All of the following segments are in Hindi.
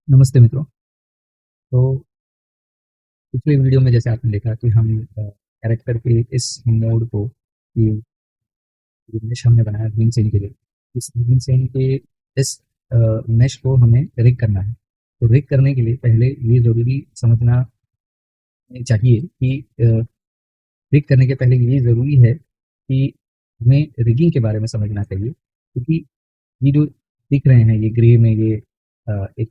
नमस्ते मित्रों। तो पिछले वीडियो में जैसे आपने देखा कि हम कैरेक्टर के इस मोड को ये मेश हमने बनाया ग्रीन सेन के लिए। इस ग्रीन सेन के इस मेश को हमें रिग करना है। तो रिग करने के लिए पहले ये ज़रूरी समझना चाहिए कि रिग करने के पहले ये ज़रूरी है कि हमें रिगिंग के बारे में समझना चाहिए, क्योंकि ये जो दिख रहे हैं ये ग्रे में ये एक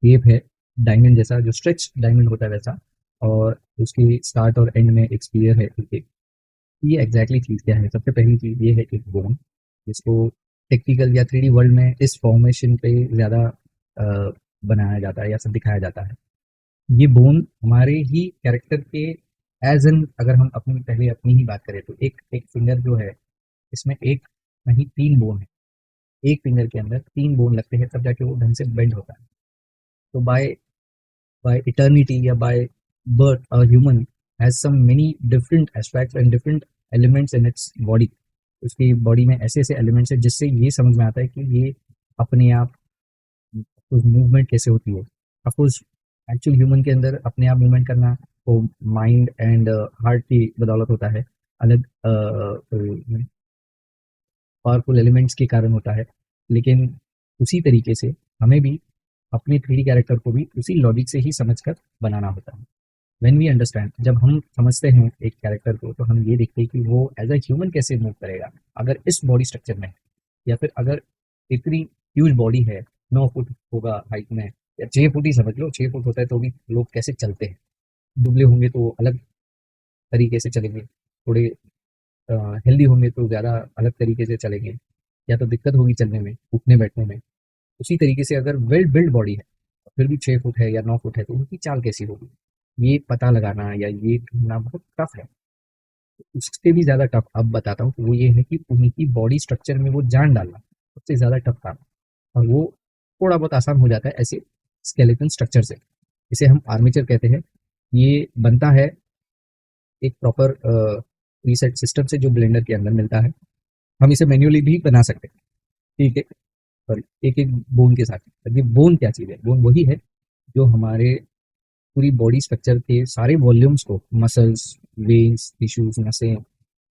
शेप है डायमंड जैसा, जो स्ट्रेच डायमंड होता है वैसा, और उसकी स्टार्ट और एंड में एक स्पीयर है एक। ये एग्जैक्टली चीज़ क्या है? सबसे पहली चीज़ ये है एक बोन, जिसको टेक्निकल या 3D वर्ल्ड में इस फॉर्मेशन पे ज़्यादा बनाया जाता है या सब दिखाया जाता है। ये बोन हमारे ही कैरेक्टर के एज एन, अगर हम अपनी पहले अपनी ही बात करें तो एक एक फिंगर जो है, इसमें एक नहीं तीन बोन है। एक फिंगर के अंदर तीन बोन लगते हैं तब जाके वो ढंग से बेंड होता है। तो by eternity या by birth a human has some many different aspects and different elements in its body। उसकी बॉडी में ऐसे ऐसे एलिमेंट्स है जिससे ये समझ में आता है कि ये अपने आप मूवमेंट कैसे होती है। अफकोर्स एक्चुअल ह्यूमन के अंदर अपने आप मूवमेंट करना वो माइंड एंड हार्ट की बदौलत होता है, अलग पावरफुल एलिमेंट्स के कारण होता है। लेकिन उसी तरीके से हमें भी अपने 3D कैरेक्टर को भी उसी लॉजिक से ही समझकर बनाना होता है। व्हेन वी अंडरस्टैंड, जब हम समझते हैं एक कैरेक्टर को, तो हम ये देखते हैं कि वो एज अ ह्यूमन कैसे मूव करेगा अगर इस बॉडी स्ट्रक्चर में है, या फिर अगर इतनी ह्यूज बॉडी है, 9 फुट होगा हाइट में, या 6 फुट ही समझ लो, 6 फुट होता है तो भी लोग कैसे चलते हैं। दुबले होंगे तो वो अलग तरीके से चलेंगे, थोड़े हेल्दी होंगे तो ज़्यादा अलग तरीके से चलेंगे, या तो दिक्कत होगी चलने में, उठने बैठने में। उसी तरीके से अगर वेल बिल्ड बॉडी है फिर भी 6 फुट है या 9 फुट है तो उनकी चाल कैसी होगी, ये पता लगाना या ये ढूंढना बहुत टफ है। उससे भी ज़्यादा टफ अब बताता हूँ, वो ये है कि उनकी बॉडी स्ट्रक्चर में वो जान डालना सबसे ज़्यादा टफ काम है। और वो थोड़ा बहुत आसान हो जाता है ऐसे स्केलेटन स्ट्रक्चर से। इसे हम आर्मेचर कहते हैं। ये बनता है एक प्रॉपर प्रीसेट सिस्टम से जो ब्लेंडर के अंदर मिलता है। हम इसे मैन्युअली भी बना सकते हैं, ठीक है, और एक एक बोन के साथ। अब ये बोन क्या चीज़ है? बोन वही है जो हमारे पूरी बॉडी स्ट्रक्चर के सारे वॉल्यूम्स को, मसल्स, वेन्स, टिश्यूज, नसें,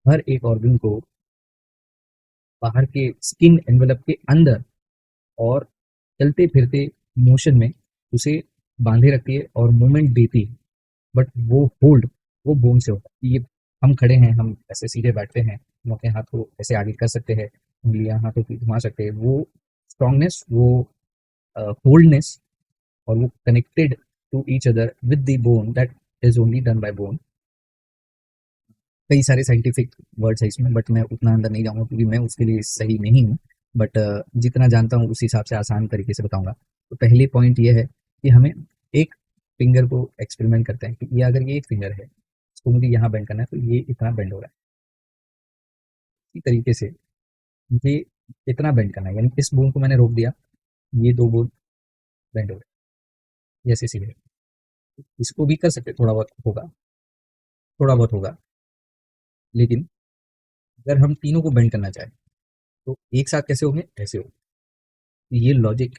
हर एक ऑर्गन को बाहर के स्किन एनवेलप के अंदर और चलते फिरते मोशन में उसे बांधे रखती है और मूवमेंट देती है। बट वो होल्ड वो बोन से होता है। ये हम खड़े हैं, हम ऐसे सीधे बैठते हैं, हम अपने हाथ को ऐसे आगे कर सकते हैं, उंगलियां हाथों की घुमा सकते हैं। वो स्ट्रांगनेस, वो होल्डनेस, और वो connected to each other with the bone, that is only done by bone. कई सारे साइंटिफिक वर्ड्स है इसमें, बट मैं उतना अंदर नहीं जाऊंगा क्योंकि मैं उसके लिए सही नहीं हूँ। बट जितना जानता हूँ उस हिसाब से आसान तरीके से बताऊंगा। तो पहले पॉइंट ये है कि हमें एक फिंगर को एक्सपेरिमेंट करते हैं कि ये अगर ये एक फिंगर है, इसको मुझे यहाँ बेंड करना है तो ये इतना बेंड हो रहा है। इसी तरीके से मुझे इतना बेंड करना है, यानी इस बोन को मैंने रोक दिया, ये दो बोन बेंड हो रहे हैं जैसे सीधे। इसको भी कर सकते, थोड़ा बहुत होगा। लेकिन अगर हम तीनों को बेंड करना चाहें तो एक साथ कैसे होंगे? ऐसे होंगे। ये लॉजिक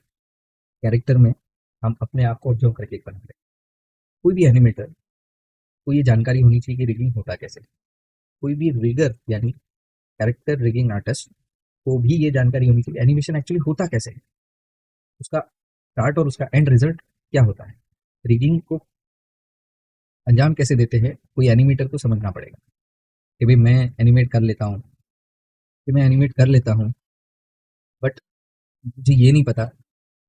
कैरेक्टर में हम अपने आप को ऑब्जर्व करके बना रहे हैं। कोई भी एनिमेटर को ये जानकारी होनी चाहिए कि रिगिंग होता कैसे। कोई भी रिगर यानी कैरेक्टर रिगिंग आर्टिस्ट को भी ये जानकारी होनी चाहिए एनिमेशन एक्चुअली होता कैसे है, उसका स्टार्ट और उसका एंड रिजल्ट क्या होता है। रिगिंग को अंजाम कैसे देते हैं, कोई एनिमेटर को समझना पड़ेगा कि भाई मैं एनिमेट कर लेता हूँ, बट मुझे ये नहीं पता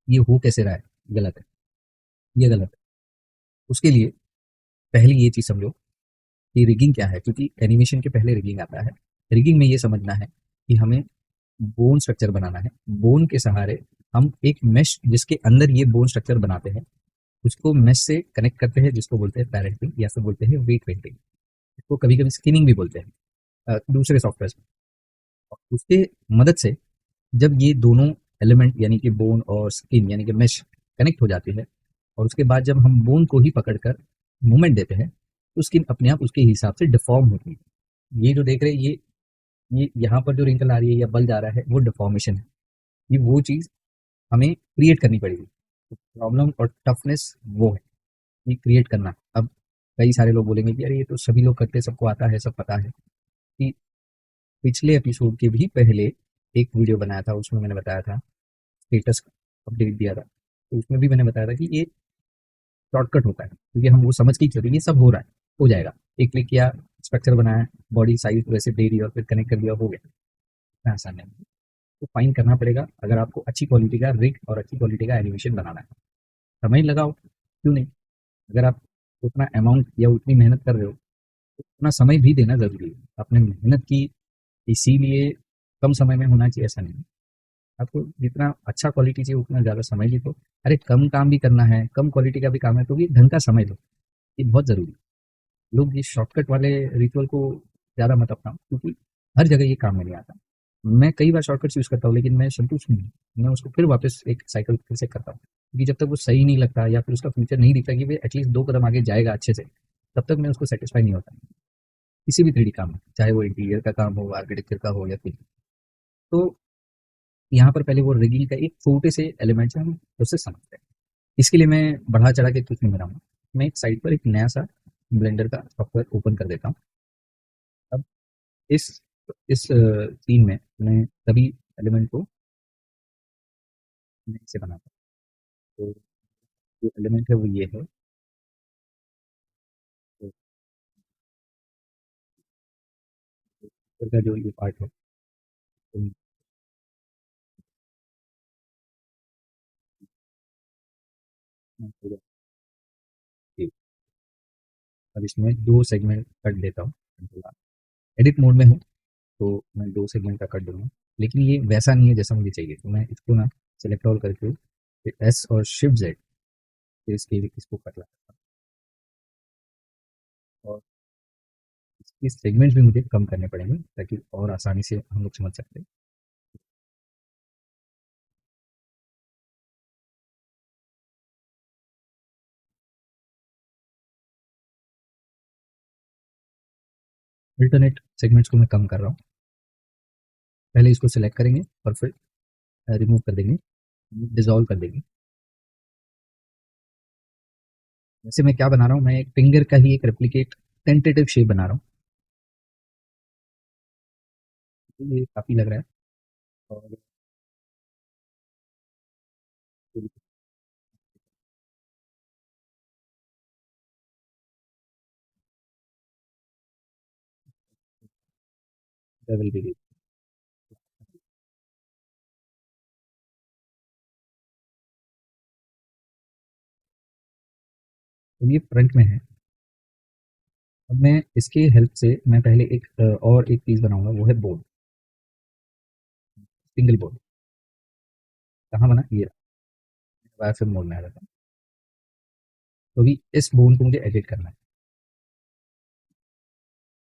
ये हो कैसे रहा है। गलत है, ये गलत है। उसके लिए पहले ये चीज़ समझो कि रिगिंग क्या है, क्योंकि एनिमेशन के पहले रिगिंग आता है। रिगिंग में ये समझना है कि हमें बोन स्ट्रक्चर बनाना है। बोन के सहारे हम एक मेश जिसके अंदर ये बोन स्ट्रक्चर बनाते हैं, उसको मेश से कनेक्ट करते हैं, जिसको बोलते हैं पैरेंटिंग या फिर बोलते हैं वेट पेंटिंग। इसको कभी कभी स्किनिंग भी बोलते हैं दूसरे सॉफ्टवेयर में। और उसके मदद से जब ये दोनों एलिमेंट यानी कि बोन और स्किन यानी कि मेश कनेक्ट हो जाती है, और उसके बाद जब हम बोन को ही पकड़कर मूवमेंट देते हैं तो स्किन अपने आप उसके हिसाब से डिफॉर्म होती है। ये जो देख रहे हैं ये यहाँ पर जो रिंकल आ रही है या बल्ज आ रहा है वो डिफॉर्मेशन है। ये वो चीज़ हमें क्रिएट करनी पड़ेगी। प्रॉब्लम और टफनेस वो है, ये क्रिएट करना। अब कई सारे लोग बोलेंगे कि अरे ये तो सभी लोग करते हैं, सबको आता है, सब पता है। कि पिछले एपिसोड के भी पहले एक वीडियो बनाया था, उसमें मैंने बताया था, स्टेटस अपडेट दिया था, तो उसमें भी मैंने बताया था कि ये शॉर्टकट होता है, क्योंकि हम वो समझ के ही चलेंगे, ये सब हो रहा है, हो जाएगा। एक क्लिक किया, स्ट्रक्चर बनाया, बॉडी साइज वैसे दे दिया और फिर कनेक्ट कर दिया, हो गया। इतना आसान नहीं है। तो फाइन करना पड़ेगा अगर आपको अच्छी क्वालिटी का रिग और अच्छी क्वालिटी का एनिमेशन बनाना है। समय लगाओ, क्यों नहीं। अगर आप उतना अमाउंट या उतनी मेहनत कर रहे हो, तो उतना समय भी देना ज़रूरी है। आपने मेहनत की, इसीलिए कम समय में होना चाहिए, ऐसा नहीं है। आपको जितना अच्छा क्वालिटी चाहिए उतना ज़्यादा समय भी दो। अरे कम काम भी करना है, कम क्वालिटी का भी काम है, तो भी ढंग का समय दो, ये बहुत ज़रूरी है। लोग ये शॉर्टकट वाले रिचुअल को ज़्यादा मत अपनाओ, क्योंकि हर जगह ये काम में नहीं आता। मैं कई बार शॉर्टकट्स यूज़ करता हूँ, लेकिन मैं संतुष्ट नहीं हूँ। मैं उसको फिर वापस एक साइकिल फिर से करता हूँ, क्योंकि जब तक वो सही नहीं लगता या फिर उसका फ्यूचर नहीं दिखता कि वो एटलीस्ट 2 कदम आगे जाएगा अच्छे से, तब तक मैं उसको सैटिस्फाई नहीं होता। किसी भी 3D काम में, चाहे वो इंटीरियर का काम हो, आर्किटेक्चर का हो या फिर, तो यहाँ पर पहले वो रिगिंग का एक छोटे से एलिमेंट है, हम उससे समझते हैं। इसके लिए मैं बढ़ा चढ़ा के कुछ नहीं बनाऊंगा। मैं एक साइड पर एक नया सा ब्लेंडर का सॉफ्टवेयर ओपन कर देता हूँ। अब इस सीन में मैं सभी एलिमेंट को नए से बनाता हूँ। तो जो एलिमेंट है वो ये है। तो ऊपर का जो ये पार्ट है, तो मैं पूरा ये- अब इसमें 2 सेगमेंट कट देता हूँ। एडिट मोड में हूँ, तो मैं 2 सेगमेंट का कट दूँगा। लेकिन ये वैसा नहीं है जैसा मुझे चाहिए, तो मैं इसको ना सेलेक्ट ऑल करके फिर एस और शिफ्ट ज़ेड, फिर इसको कट लगाता हूँ। और इसके सेगमेंट्स भी मुझे कम करने पड़ेंगे, ताकि और आसानी से हम लोग समझ सकते हैं। अल्टरनेट सेगमेंट्स को मैं कम कर रहा हूँ। पहले इसको सेलेक्ट करेंगे और फिर रिमूव कर देंगे, डिसॉल्व कर देंगे। वैसे मैं क्या बना रहा हूँ, मैं एक फिंगर का ही एक रेप्लिकेट टेंटेटिव शेप बना रहा हूँ। तो ये काफ़ी लग रहा है। और लेवल भी तो ये फ्रंट में है। अब मैं इसके हेल्प से मैं पहले एक और एक चीज़ बनाऊंगा, वो है बोर्ड, सिंगल बोर्ड। कहाँ बना ये, वायरफ्रेम मोड में आ जाता है। तो अभी इस बोन को मुझे एडिट करना है।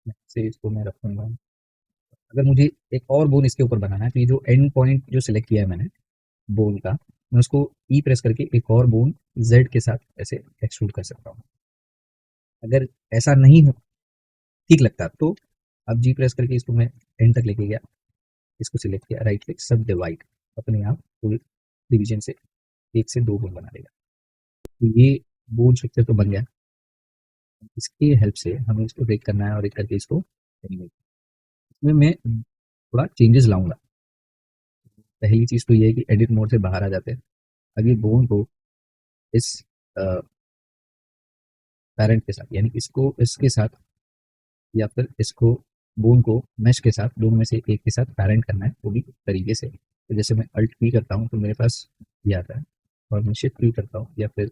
यहाँ से इसको मैं रखूंगा। अगर मुझे एक और बोन इसके ऊपर बनाना है, तो ये जो एंड पॉइंट जो सिलेक्ट किया है मैंने बोन का, मैं उसको ई प्रेस करके एक और बोन जेड के साथ ऐसे एक्सट्रूड कर सकता हूँ। अगर ऐसा नहीं हो ठीक लगता, तो अब जी प्रेस करके इसको मैं एंड तक लेके गया, इसको सिलेक्ट किया, राइट क्लिक, सब डिवाइड, अपने आप फुल डिवीजन से 1 से 2 बोन बना देगा। तो ये बोन स्ट्रक्चर तो बन गया। इसके हेल्प से हमें इसको ब्रेक करना है और एक करके इसको एनिमेट। इसमें मैं थोड़ा चेंजेस लाऊंगा। पहली चीज तो ये है कि एडिट मोड से बाहर आ जाते हैं। अभी बोन को इस पैरेंट के साथ, यानी इसको इसके साथ, या फिर इसको बोन को मैश के साथ, दोनों में से एक के साथ पैरेंट करना है, वो भी तरीके से। तो जैसे मैं अल्ट पी करता हूँ तो मेरे पास ये आता है, और मैं शिफ्ट पी करता हूँ या फिर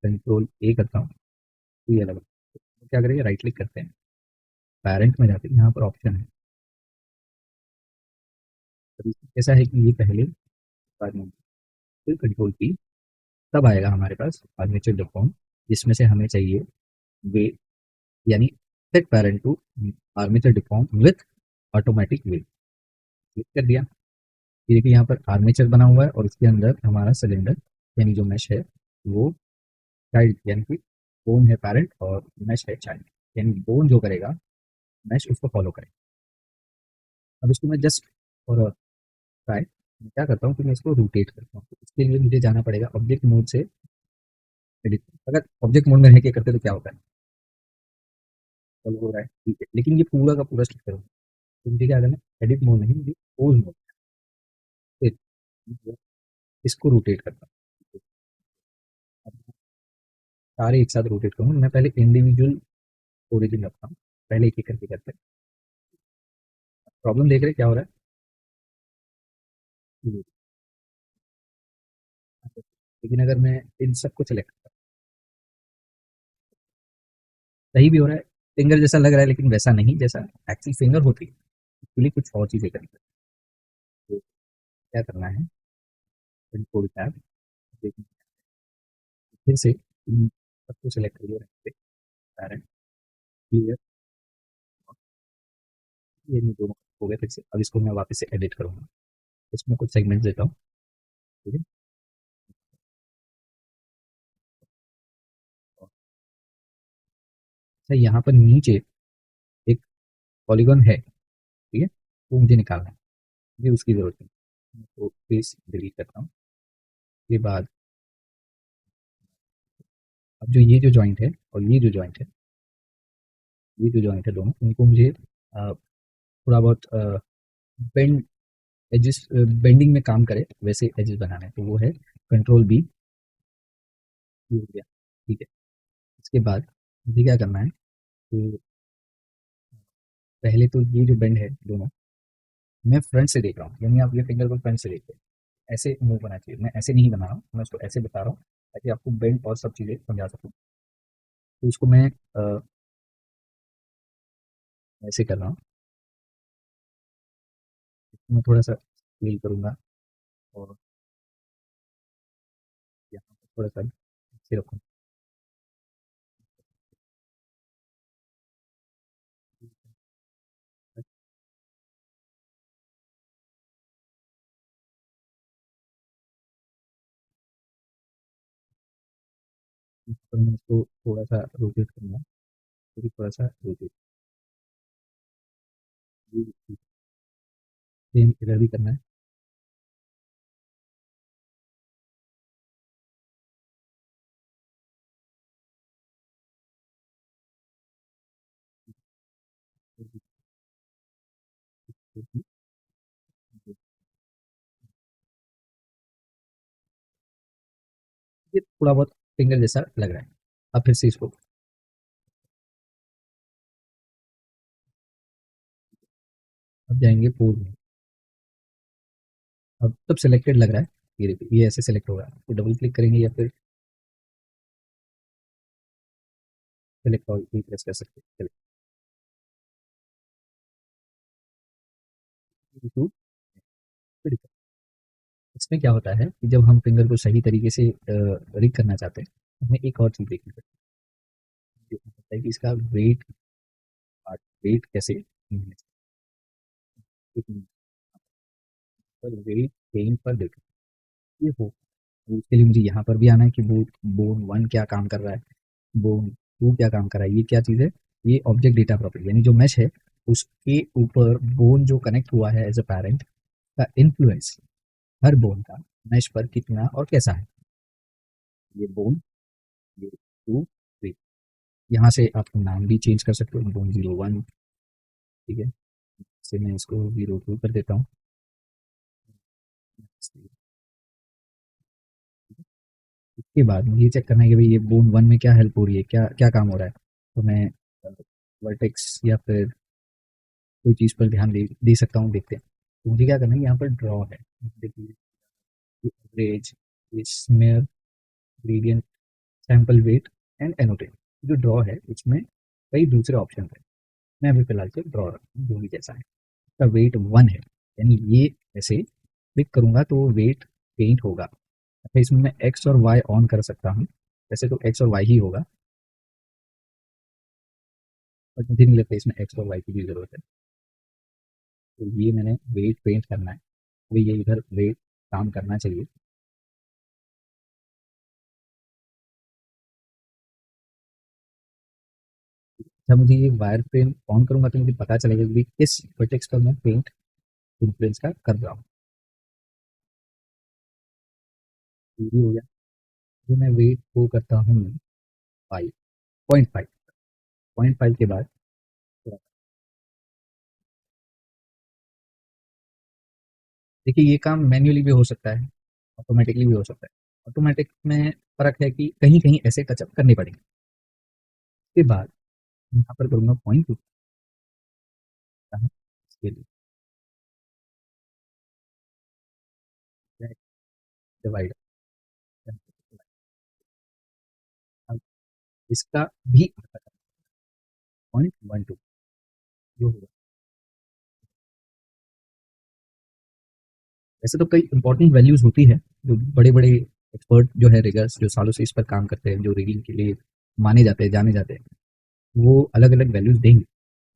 कंट्रोल ए करता हूँ, तो ये अलग। तो क्या करेंगे, राइट क्लिक करते हैं, पैरेंट में जाते हैं, यहाँ पर ऑप्शन है। तो ऐसा है कि ये पहले, बाद में फिर कंट्रोल पी, तब आएगा हमारे पास आर्मेचर डिफॉर्म, जिसमें से हमें चाहिए वे, यानी set parent to armature deform with automatic way. Click कर दिया। ये देखिए यहाँ पर आर्मेचर बना हुआ है और उसके अंदर हमारा सिलेंडर, यानी जो मैश है वो चाइल्ड, यानी कि बोन है पैरेंट और मैश है चाइल्ड, यानी बोन जो करेगा मैश उसको फॉलो करेगा। अब इसको मैं जस्ट और ट्राई, मैं क्या करता हूँ कि मैं इसको रोटेट करता हूँ। तो इसके लिए मुझे जाना पड़ेगा ऑब्जेक्ट मोड से एडिट अगर ऑब्जेक्ट मोड में रह के करते तो क्या होता है, फॉलो हो रहा है ठीक है, लेकिन ये पूरा का पूरा स्टिक करो, तो मुझे क्या करना है, एडिट मोड नहीं, मुझे पोज मोड, फिर इसको रोटेट करना। अब सारे एक साथ रोटेट करूँगा, मैं पहले इंडिविजुअल ओरिजिन रखता हूँ, पहले एक एक करके करते हैं। प्रॉब्लम देख रहे हैं क्या हो रहा है, लेकिन अगर मैं इन सबको सेलेक्ट करता हूँ, सही भी हो रहा है, फिंगर जैसा लग रहा है लेकिन वैसा नहीं जैसा एक्चुअल फिंगर होती है, एक्चुअली कुछ और चीज़ें करनी पड़ती है। तो क्या करना है, कंट्रोल टैब, फिर से इन सबको सेलेक्ट करिए, पैरेंट क्लियर, ये नहीं दोनों हो गए फिर से। अब इसको मैं वापस से एडिट करूँगा, इसमें कुछ सेगमेंट देता हूँ, ठीक है। और अच्छा यहाँ पर नीचे एक पॉलीगॉन है, ठीक है, वो मुझे निकालना है, मुझे उसकी ज़रूरत नहीं, तो फेस डिलीट करता हूँ। उसके बाद अब जो ये जो जॉइंट है और ये जो जॉइंट है, ये जो जॉइंट है दोनों, उनको मुझे थोड़ा बहुत बेंड एजेस, बेंडिंग में काम करे वैसे एजेस बनाना है, तो वो है कंट्रोल बी, ये हो गया, ठीक है। इसके बाद मुझे क्या करना है, तो पहले तो ये जो बेंड है दोनों, मैं फ्रंट से देख रहा हूँ, यानी आप ये फिंगर को फ्रंट से देखते हैं, ऐसे मूव होना चाहिए, मैं ऐसे नहीं बना रहा हूँ, मैं उसको ऐसे बता रहा हूँ ताकि आपको बेंड और सब चीज़ें समझा सकूँ। तो इसको मैं ऐसे कर रहा हूँ, इसको मैं थोड़ा सा फील करूँगा, और यहाँ पर थोड़ा सा ऐसे रखूँ, तो मैं इसको थोड़ा सा रोटेट करूँगा, फिर थोड़ा सा रोटेट, सेम इधर भी करना है। ये थोड़ा बहुत फिंगर जैसा लग रहा है। अब फिर से इसको, अब जाएँगे पोज़ में, अब सब सिलेक्टेड लग रहा है, ये देखिए ये ऐसे सिलेक्ट हो रहा है, तो डबल क्लिक करेंगे या फिर सेलेक्ट ऑल भी प्रेस कर सकते हैं। चलिए, YouTube फिर इसमें क्या होता है कि जब हम फिंगर को सही तरीके से रिग करना चाहते हैं, हमें एक और चीज़ देखनी पड़ती है, देखना पड़ता है कि इसका वेट, पार्ट वेट कैसे मैनेज पर वेट पेन पर देखना, ये हो, तो उसके लिए मुझे यहाँ पर भी आना है कि बोन 1 क्या काम कर रहा है, बोन 2 क्या काम कर रहा है, ये क्या चीज़ है, ये ऑब्जेक्ट डेटा प्रॉपर्टी, यानी जो मैश है उसके ऊपर बोन जो कनेक्ट हुआ है एज अ पैरेंट का इन्फ्लुएंस हर बोन का मैश पर कितना और कैसा है, ये बोन, ये 2 3, यहाँ से आप नाम भी चेंज कर सकते हो, बोन 01, ठीक है, से मैं इसको 02 कर देता हूँ। इसके बाद मुझे ये चेक करना है कि भाई ये बोन 1 में क्या हेल्प हो रही है, क्या क्या काम हो रहा है, तो मैं वर्टेक्स या फिर कोई चीज़ पर ध्यान दे सकता हूँ, देखते हैं। तो मुझे क्या करना है, यहाँ पर ड्रॉ है, देखिए average, smear, gradient, sample weight and annotate, जो ड्रॉ है उसमें कई दूसरे ऑप्शन है, मैं अभी फिलहाल से ड्रॉ रखता हूँ जो भी जैसा है। इसका वेट 1 है, यानी ये ऐसे क्लिक करूंगा तो वेट पेंट होगा। अच्छा, इसमें मैं एक्स और वाई ऑन कर सकता हूँ, वैसे तो एक्स और वाई ही होगा, बट मुझे नहीं लगता इसमें एक्स और वाई की भी जरूरत है। तो ये मैंने वेट पेंट करना है, तो ये इधर वेट काम करना चाहिए। जब मुझे ये वायर फ्रेम ऑन करूंगा तो मुझे पता चलेगा कि किस वर्टेक्स पर मैं पेंट इन्फ्लुएंस का कर रहा हूँ। ये भी हो गया। जो मैं वेट को करता हूँ 5, 0.5, 0.5 के बाद थोड़ा, देखिए ये काम मैन्युअली भी हो सकता है, ऑटोमेटिकली भी हो सकता है। ऑटोमेटिक में फ़र्क है कि कहीं-कहीं ऐसे टचअप करने पड़ेंगे। उसके बाद यहाँ पर करूँगा पॉइंट टू इसके लिए डिवाइड, अब इसका भी 0.12 जो होगा। वैसे तो कई इंपॉर्टेंट वैल्यूज़ होती है, जो बड़े-बड़े एक्सपर्ट जो है रिगर्स जो सालों से इस पर काम करते हैं, जो रिगिंग के लिए माने जाते हैं, जाने जाते हैं, वो अलग-अलग वैल्यूज़ देंगे।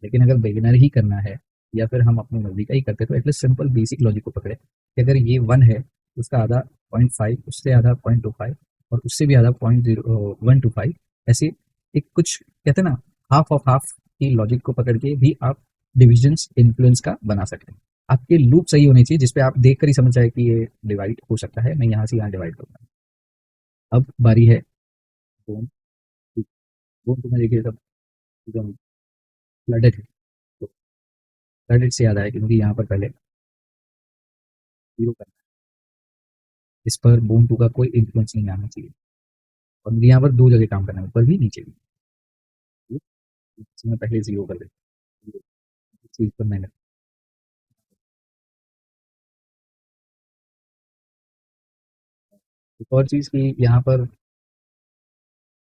लेकिन अगर बिगिनर ही करना है या फिर हम अपनी मर्ज़ी का ही करते हैं, तो एटलीस्ट सिंपल बेसिक लॉजिक को पकड़ें कि अगर ये 1 है, तो उसका आधा 0.5, उससे आधा 0.25 और उससे भी आधा 0.125, ऐसे एक कुछ कहते हैं ना, हाफ ऑफ हाफ की लॉजिक को पकड़ के भी आप डिविजन्स इन्फ्लुएंस का बना सकते हैं। आपके लूप सही होने चाहिए, जिस पे आप देखकर ही समझ जाए कि ये डिवाइड हो सकता है, मैं यहाँ से यहाँ डिवाइड करूँगा। अब बारी है बोन, बोन को मैं देखिए तब एकदम फ्लडेड है, तो फ्लडेड से याद आया कि मुझे यहाँ पर पहले 0 करना है। इस पर बोन 2 का कोई इन्फ्लुएंस नहीं आना चाहिए और मुझे यहाँ पर 2 जगह काम करना है, ऊपर भी, नीचे भी। ठीक है? इसमें पहले 0 कर देता हूँ, इस चीज़ पर मैंने एक और चीज़ कि यहाँ पर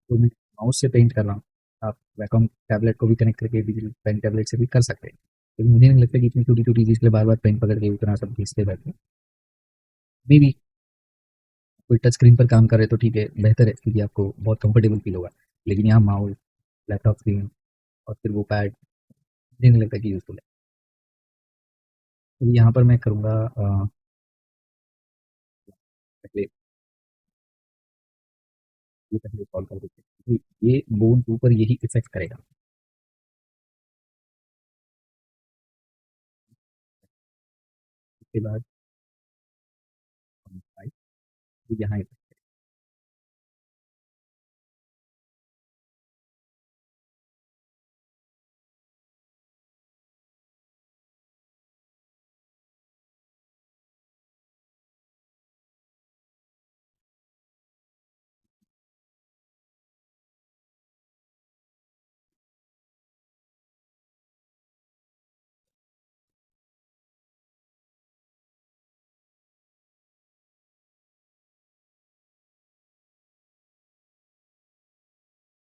जो मैं माउस से पेंट कर रहा हूँ, आप वैकॉम टैबलेट को भी कनेक्ट करके डिजिटल पेन टैबलेट से भी कर सकते हैं। लेकिन मुझे नहीं लगता कि इतनी छोटी-छोटी चीज़ के लिए बार-बार पेन पकड़ के उतना सब खींचते बैठे। मे बी कोई टच स्क्रीन पर काम कर रहे तो ठीक है, बेहतर है क्योंकि आपको बहुत कंफर्टेबल फील होगा। लेकिन यहाँ माउस, लैपटॉप स्क्रीन और फिर वो पैड, मुझे नहीं लगता कि यूज़फुल है। तो यहाँ पर मैं करूँगा पहले ये पहले सॉल्व कर देते हैं। ये बोन 2 पर यही इफ़ेक्ट करेगा। उसके बाद 5 यहाँ इफ़ेक्ट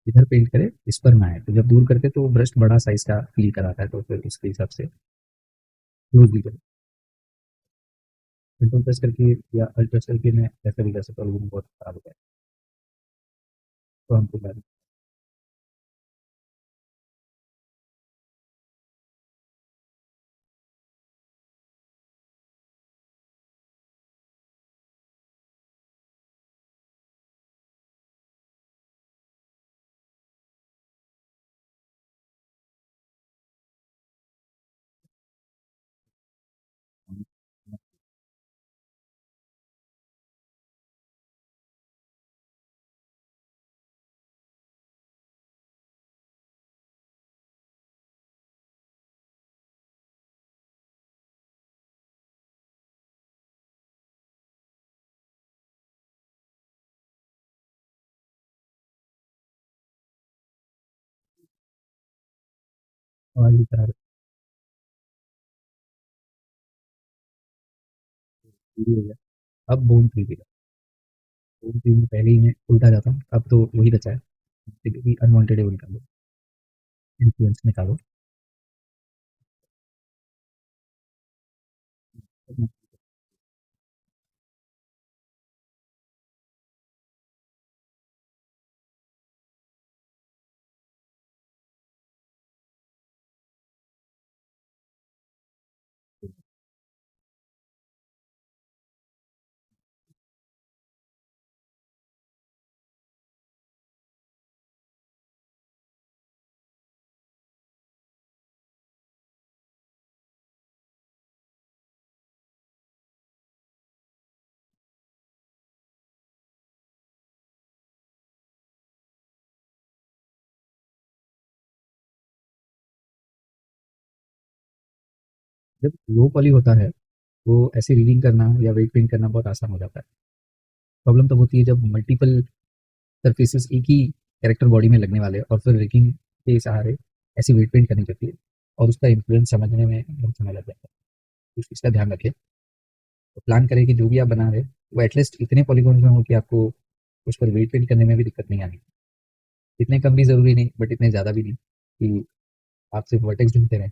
इधर पेंट करे, इस पर ना आए। तो जब दूर करते तो ब्रश बड़ा साइज़ का फ़ील कराता है, तो फिर उसके हिसाब से क्लोज़ भी करें। कंट्रोल प्रेस करके या अल्ट प्रेस करके मैं ऐसा भी कर सकता हूँ, लेकिन बहुत खराब होता है। तो हमको आवाज़ भी खराब हो गया। अब बोन 3 की बोन 3 में पहले ही मैं उल्टा जाता हूँ, अब तो वही बचा है। भी अनवांटेड है वो निकालो, इन्फ्लुएंस निकालो। जब लो पॉली होता है, वो ऐसे रीडिंग करना या वेट पेंट करना बहुत आसान हो जाता है। प्रॉब्लम तब होती है जब मल्टीपल सरफेसेस एक ही कैरेक्टर बॉडी में लगने वाले हैं और फिर रिगिंग के सहारे ऐसी वेट पेंट करनी पड़ती है और उसका इन्फ्लुएंस समझने में बहुत समय लग जाता है। तो इस चीज़ का ध्यान रखें। तो प्लान करें कि जो भी आप बना रहे वो एटलीस्ट इतने पॉलीगॉन्स में हो कि आपको उस पर वेट पेंट करने में भी दिक्कत नहीं आनी। इतने कम भी ज़रूरी नहीं, बट इतने ज़्यादा भी नहीं कि आप सिर्फ वर्टेक्स ढूंढते रहें।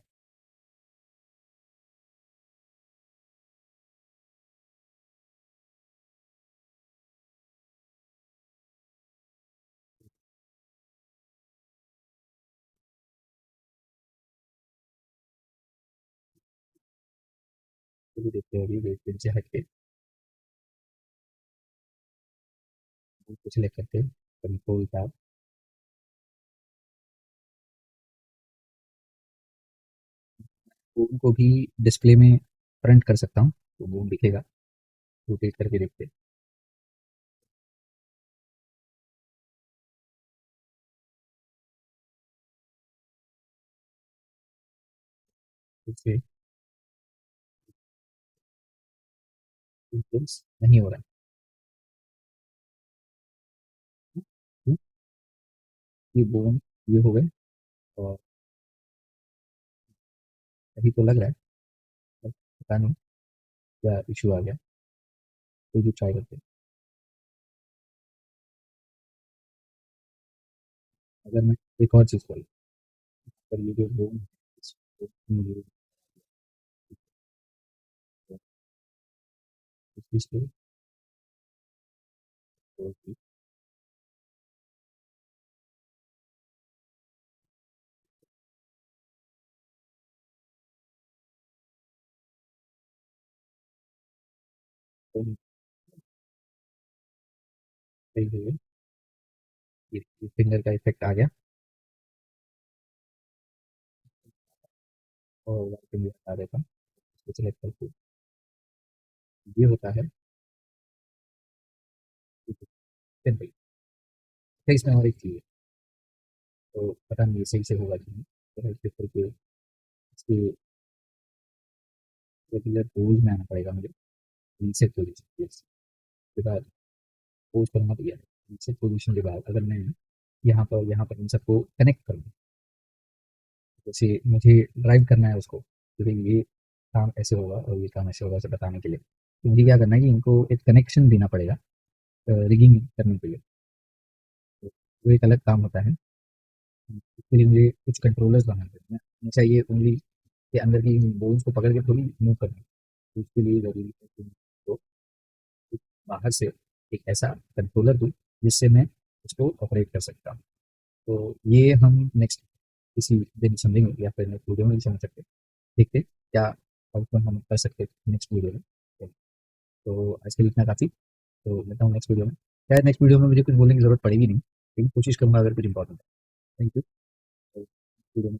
तो भी देखते हैं, अभी वेट पेंट से हट के कुछ ले करके कंट्रोल टैब बूम को भी डिस्प्ले में फ्रंट कर सकता हूँ, तो बूम दिखेगा। रोटेट करके देखते हैं। इससे इन्फ्लुएंस नहीं हो रहा है। हम्म, ये बूम ये हो गए और अभी तो लग रहा है, पर पता नहीं क्या इशू आ गया। तो जो ट्राई करते हैं। अगर मैं एक और चीज़ करूँ, पर ये जो बूम है, इसको मुझे इस चीज़ को सही है। ये फिंगर का इफेक्ट आ गया और वाइट फिंगर हटा देता हूँ। इसको सेलेक्ट करके ये होता है। फिर भाई फिर इसमें और एक चीज़ है, तो पता नहीं ये सही से होगा कि नहीं। तो इस करके इसके रेगुलर पोज में आना पड़ेगा मुझे। रीसेट पोजीशन के बाद पोज करूँगा तो ये रीसेट पोजीशन के बाद अगर मैं यहाँ पर इन सबको कनेक्ट करूँ, जैसे मुझे ड्राइव करना है उसको, तो फिर ये काम ऐसे होगा और ये काम ऐसे होगा उसे बताने के लिए, तो मुझे क्या करना है कि इनको एक कनेक्शन देना पड़ेगा रिगिंग करने के लिए। तो वो एक अलग काम होता है। इसके लिए मुझे कुछ कंट्रोलर्स बनाने पड़ते हैं। हमेशा ये उंगली के अंदर की बोन्स को पकड़ के थोड़ी मूव करनी है। तो उसके लिए ज़रूरी है कि मैं उसको बाहर से एक ऐसा कंट्रोलर दूँ जिससे मैं उसको ऑपरेट कर सकता हूँ। तो ये हम नेक्स्ट किसी दिन समझेंगे या फिर नेक्स्ट वीडियो में भी समझ सकते हैं। देखते हैं क्या आउटकम हम कर सकते हैं नेक्स्ट वीडियो में। तो आज के लिए इतना काफ़ी। तो मिलता हूँ नेक्स्ट वीडियो में। शायद नेक्स्ट वीडियो में मुझे कुछ बोलने की ज़रूरत पड़ेगी नहीं, लेकिन कोशिश करूँगा अगर कुछ इंपॉर्टेंट है। Thank you.